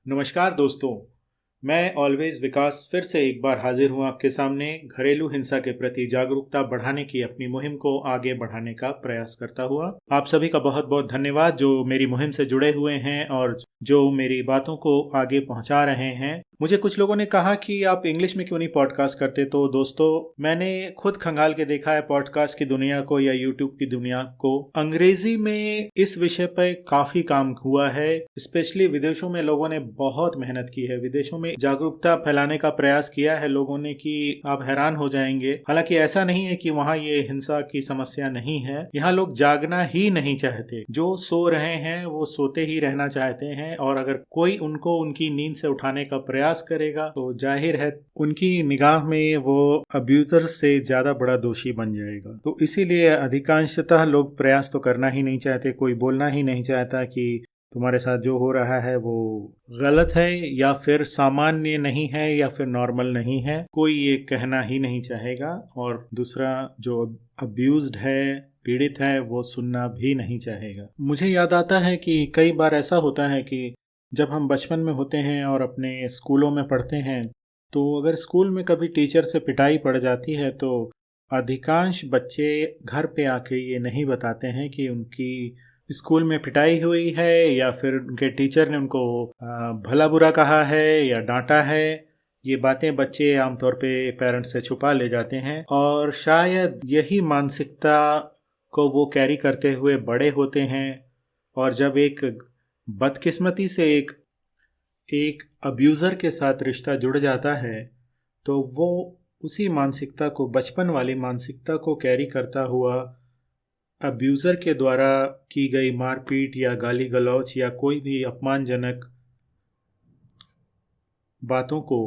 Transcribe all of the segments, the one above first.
नमस्कार दोस्तों। मैं ऑलवेज विकास फिर से एक बार हाजिर हूँ आपके सामने घरेलू हिंसा के प्रति जागरूकता बढ़ाने की अपनी मुहिम को आगे बढ़ाने का प्रयास करता हुआ। आप सभी का बहुत बहुत धन्यवाद जो मेरी मुहिम से जुड़े हुए हैं और जो मेरी बातों को आगे पहुंचा रहे हैं। मुझे कुछ लोगों ने कहा कि आप इंग्लिश में क्यों नहीं पॉडकास्ट करते, तो दोस्तों मैंने खुद खंगाल के देखा है पॉडकास्ट की दुनिया को या यूट्यूब की दुनिया को। अंग्रेजी में इस विषय पर काफी काम हुआ है, स्पेशली विदेशों में लोगों ने बहुत मेहनत की है। विदेशों में जागरूकता फैलाने का प्रयास किया है लोगों ने कि आप हैरान हो जाएंगे। हालांकि ऐसा नहीं है कि वहाँ ये हिंसा की समस्या नहीं है, यहाँ लोग जागना ही नहीं चाहते। जो सो रहे हैं वो सोते ही रहना चाहते हैं, और अगर कोई उनको उनकी नींद से उठाने का प्रयास करेगा तो जाहिर है उनकी निगाह में वो अब्यूजर से ज्यादा बड़ा दोषी बन जाएगा। तो इसीलिए अधिकांशतः लोग प्रयास तो करना ही नहीं चाहते। कोई बोलना ही नहीं चाहता कि तुम्हारे साथ जो हो रहा है वो गलत है या फिर सामान्य नहीं है या फिर नॉर्मल नहीं है। कोई ये कहना ही नहीं चाहेगा, और दूसरा जो अब्यूज्ड है, पीड़ित है, वो सुनना भी नहीं चाहेगा। मुझे याद आता है कि कई बार ऐसा होता है कि जब हम बचपन में होते हैं और अपने स्कूलों में पढ़ते हैं, तो अगर स्कूल में कभी टीचर से पिटाई पड़ जाती है तो अधिकांश बच्चे घर पे आके ये नहीं बताते हैं कि उनकी स्कूल में पिटाई हुई है या फिर उनके टीचर ने उनको भला बुरा कहा है या डांटा है। ये बातें बच्चे आमतौर पे पेरेंट्स से छुपा ले जाते हैं, और शायद यही मानसिकता को वो कैरी करते हुए बड़े होते हैं। और जब एक बदकिस्मती से एक अब्यूज़र के साथ रिश्ता जुड़ जाता है तो वो उसी मानसिकता को, बचपन वाली मानसिकता को कैरी करता हुआ अब्यूज़र के द्वारा की गई मारपीट या गाली गलौच या कोई भी अपमानजनक बातों को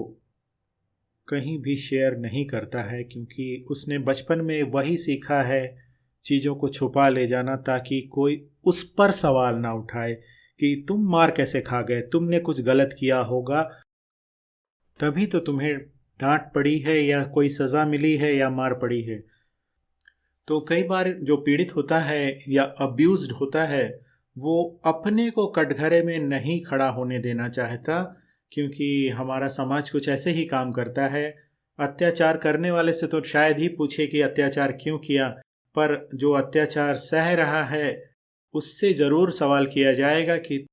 कहीं भी शेयर नहीं करता है, क्योंकि उसने बचपन में वही सीखा है, चीज़ों को छुपा ले जाना, ताकि कोई उस पर सवाल ना उठाए कि तुम मार कैसे खा गए, तुमने कुछ गलत किया होगा तभी तो तुम्हें डांट पड़ी है या कोई सज़ा मिली है या मार पड़ी है। तो कई बार जो पीड़ित होता है या अब्यूज्ड होता है वो अपने को कटघरे में नहीं खड़ा होने देना चाहता, क्योंकि हमारा समाज कुछ ऐसे ही काम करता है। अत्याचार करने वाले से तो शायद ही पूछे कि अत्याचार क्यों किया, पर जो अत्याचार सह रहा है उससे ज़रूर सवाल किया जाएगा कि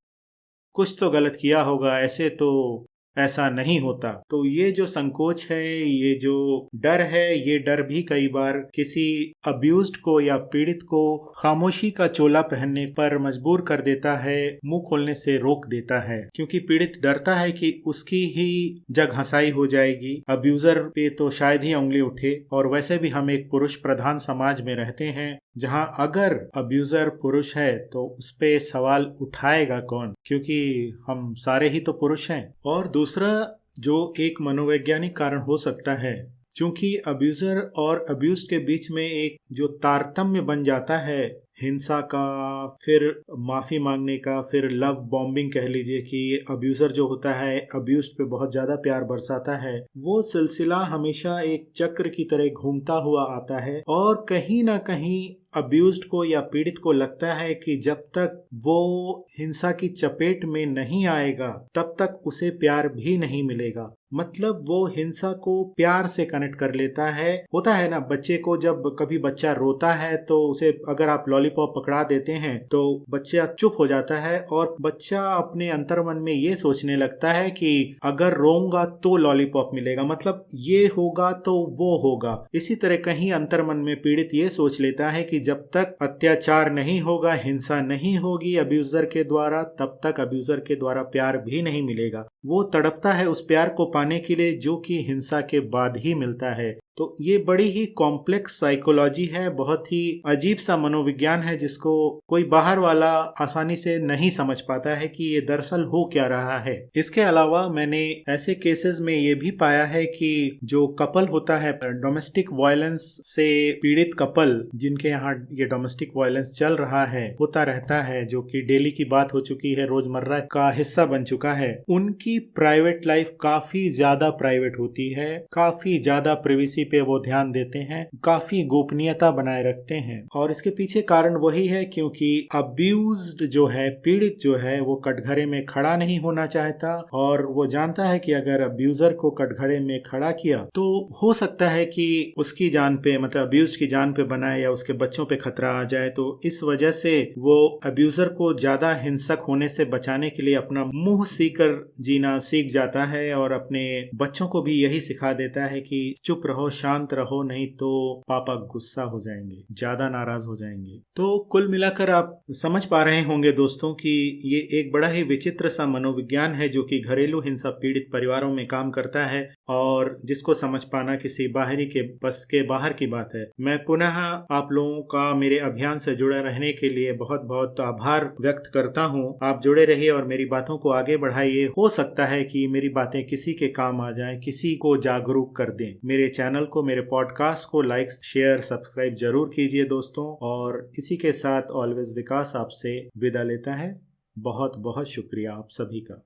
कुछ तो गलत किया होगा, ऐसे तो ऐसा नहीं होता। तो ये जो संकोच है, ये जो डर है, ये डर भी कई बार किसी अब्यूज्ड को या पीड़ित को खामोशी का चोला पहनने पर मजबूर कर देता है, मुंह खोलने से रोक देता है, क्योंकि पीड़ित डरता है कि उसकी ही जग हंसाई हो जाएगी, अब्यूजर पे तो शायद ही उंगली उठे। और वैसे भी हम एक पुरुष प्रधान समाज में रहते हैं, जहां अगर अब्यूजर पुरुष है तो उस पे सवाल उठाएगा कौन, क्योंकि हम सारे ही तो पुरुष हैं। और दूसरा जो एक मनोवैज्ञानिक कारण हो सकता है, क्योंकि अब्यूजर और अब्यूज के बीच में एक जो तारतम्य बन जाता है हिंसा का, फिर माफ़ी मांगने का, फिर लव बॉम्बिंग कह लीजिए कि अब्यूज़र जो होता है अब्यूज्ड पे बहुत ज़्यादा प्यार बरसाता है, वो सिलसिला हमेशा एक चक्र की तरह घूमता हुआ आता है। और कहीं ना कहीं अब्यूज्ड को या पीड़ित को लगता है कि जब तक वो हिंसा की चपेट में नहीं आएगा तब तक उसे प्यार भी नहीं मिलेगा। मतलब वो हिंसा को प्यार से कनेक्ट कर लेता है। होता है ना, बच्चे को जब कभी बच्चा रोता है तो उसे अगर आप लॉलीपॉप पकड़ा देते हैं तो बच्चा चुप हो जाता है, और बच्चा अपने अंतर्मन में ये सोचने लगता है कि अगर रोऊंगा तो लॉलीपॉप मिलेगा, मतलब ये होगा तो वो होगा। इसी तरह कहीं अंतर्मन में पीड़ित ये सोच लेता है कि जब तक अत्याचार नहीं होगा, हिंसा नहीं होगी अब्यूजर के द्वारा, तब तक अब्यूजर के द्वारा प्यार भी नहीं मिलेगा। वो तड़पता है उस प्यार को पाने के लिए जो कि हिंसा के बाद ही मिलता है। तो ये बड़ी ही कॉम्प्लेक्स साइकोलॉजी है, बहुत ही अजीब सा मनोविज्ञान है जिसको कोई बाहर वाला आसानी से नहीं समझ पाता है कि ये दरअसल हो क्या रहा है। इसके अलावा मैंने ऐसे केसेस में ये भी पाया है कि जो कपल होता है, डोमेस्टिक वायलेंस से पीड़ित कपल, जिनके यहाँ ये डोमेस्टिक वायलेंस चल रहा है, होता रहता है, जो कि डेली की बात हो चुकी है, रोजमर्रा का हिस्सा बन चुका है, उनकी प्राइवेट लाइफ काफी ज्यादा प्राइवेट होती है, काफी ज्यादा प्रिवेसी पे वो ध्यान देते हैं, काफी गोपनीयता बनाए रखते हैं। और इसके पीछे कारण वही है क्योंकि अब्यूज्ड जो है, पीड़ित जो है, वो कटघरे में खड़ा नहीं होना चाहता और वो जानता है कि अगर अब्यूजर को कटघरे में खड़ा किया तो हो सकता है कि उसकी जान पे, मतलब अब्यूज की जान पे बनाए या उसके बच्चों पे खतरा आ जाए। तो इस वजह से वो अब्यूजर को ज्यादा हिंसक होने से बचाने के लिए अपना मुंह सीकर जीना सीख जाता है और अपने बच्चों को भी यही सिखा देता है कि चुप रहो, शांत रहो, नहीं तो पापा गुस्सा हो जाएंगे, ज्यादा नाराज हो जाएंगे। तो कुल मिलाकर आप समझ पा रहे होंगे दोस्तों कि ये एक बड़ा ही विचित्र सा मनोविज्ञान है जो कि घरेलू हिंसा पीड़ित परिवारों में काम करता है और जिसको समझ पाना किसी बाहरी के बस के बाहर की बात है। मैं पुनः आप लोगों का मेरे अभियान से जुड़े रहने के लिए बहुत बहुत आभार व्यक्त करता हूँ। आप जुड़े रहिए और मेरी बातों को आगे बढ़ाइए। हो सकता है कि मेरी बातें किसी के काम आ जाएं, किसी को जागरूक कर दें। मेरे चैनल को, मेरे पॉडकास्ट को लाइक, शेयर, सब्सक्राइब जरूर कीजिए दोस्तों। और इसी के साथ ऑलवेज विकास आपसे विदा लेता है। बहुत बहुत शुक्रिया आप सभी का।